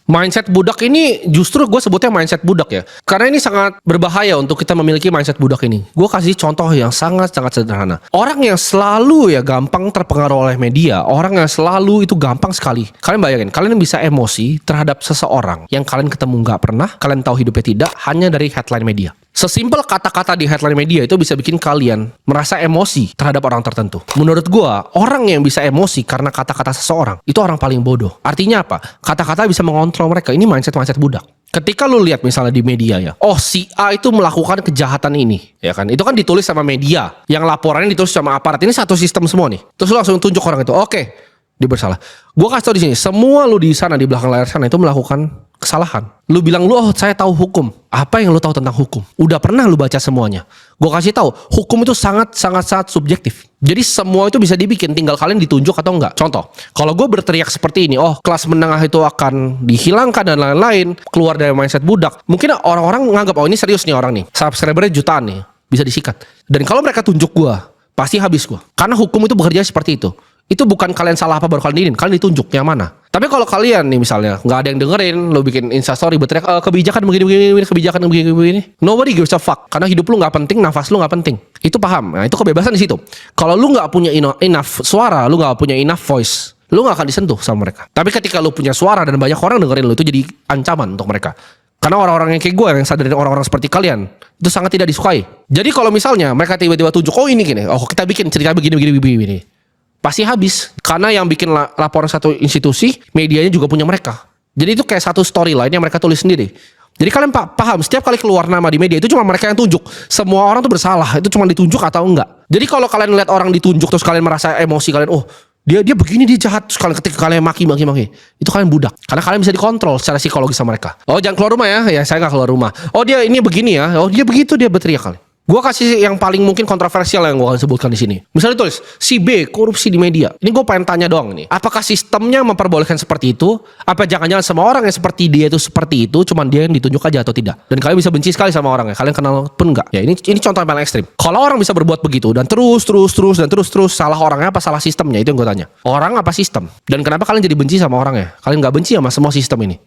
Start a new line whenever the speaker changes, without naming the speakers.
Mindset budak ini justru gue sebutnya mindset budak ya. Karena ini sangat berbahaya untuk kita memiliki mindset budak ini. Gue kasih contoh yang sangat-sangat sederhana. Orang yang selalu ya gampang terpengaruh oleh media, orang yang selalu itu gampang sekali. Kalian bayangin, kalian bisa emosi terhadap seseorang yang kalian ketemu nggak pernah, kalian tahu hidupnya tidak, hanya dari headline media. Sesimpel kata-kata di headline media itu bisa bikin kalian merasa emosi terhadap orang tertentu. Menurut gua, orang yang bisa emosi karena kata-kata seseorang, itu orang paling bodoh. Artinya apa? Kata-kata bisa mengontrol mereka. Ini mindset budak. Ketika lu lihat misalnya di media ya, oh si A itu melakukan kejahatan ini, ya kan? Itu kan ditulis sama media, yang laporannya ditulis sama aparat. Ini satu sistem semua nih. Terus lu langsung tunjuk orang itu, oke, dia bersalah. Gua kasih tau di sini, semua lu di sana di belakang layar sana itu melakukan kesalahan. Lu bilang oh saya tahu hukum. Apa yang lu tahu tentang hukum? Udah pernah lu baca semuanya? Gue kasih tahu, hukum itu sangat subjektif. Jadi semua itu bisa dibikin, tinggal kalian ditunjuk atau enggak. Contoh, kalau gue berteriak seperti ini, oh kelas menengah itu akan dihilangkan dan lain-lain, keluar dari mindset budak. Mungkin orang-orang menganggap oh ini serius nih orang nih, subscribernya jutaan nih, bisa disikat. Dan kalau mereka tunjuk gue, pasti habis gue. Karena hukum itu bekerja seperti itu. Itu bukan kalian salah apa baru kalian ditunjuk yang mana. Tapi kalau kalian nih misalnya nggak ada yang dengerin, lo bikin instastory berteriak kebijakan begini, kebijakan begini, nobody gives a fuck. Karena hidup lu nggak penting, nafas lu nggak penting. Itu paham? Nah itu kebebasan di situ. Kalau lu nggak punya enough suara, lu nggak punya enough voice, lu nggak akan disentuh sama mereka. Tapi ketika lu punya suara dan banyak orang dengerin lu, itu jadi ancaman untuk mereka. Karena orang-orang yang kayak gue, yang sadar dari orang-orang seperti kalian, itu sangat tidak disukai. Jadi kalau misalnya mereka tiba-tiba tunjuk, oh ini gini, oh kita bikin cerita begini. Pasti habis. Karena yang bikin laporan satu institusi, medianya juga punya mereka. Jadi itu kayak satu storyline yang mereka tulis sendiri. Jadi kalian paham, setiap kali keluar nama di media itu cuma mereka yang tunjuk. Semua orang tuh bersalah, itu cuma ditunjuk atau enggak. Jadi kalau kalian lihat orang ditunjuk terus kalian merasa emosi, kalian oh dia begini, dia jahat, terus kalian ketika kalian maki, itu kalian budak. Karena kalian bisa dikontrol secara psikologis sama mereka. Oh jangan keluar rumah ya saya nggak keluar rumah. Oh dia ini begini ya, oh dia begitu, dia berteriak kali. Gue kasih yang paling mungkin kontroversial yang gue akan sebutkan di sini. Misalnya tulis si B korupsi di media. Ini gue pengen tanya doang nih. Apakah sistemnya memperbolehkan seperti itu? Apa jangan-jangan semua orang yang seperti dia itu seperti itu, cuman dia yang ditunjuk aja atau tidak? Dan kalian bisa benci sekali sama orangnya. Kalian kenal pun enggak? Ya ini contoh yang paling ekstrim. Kalau orang bisa berbuat begitu dan terus salah orangnya apa salah sistemnya? Itu yang gue tanya. Orang apa sistem? Dan kenapa kalian jadi benci sama orangnya? Kalian nggak benci sama semua sistem ini?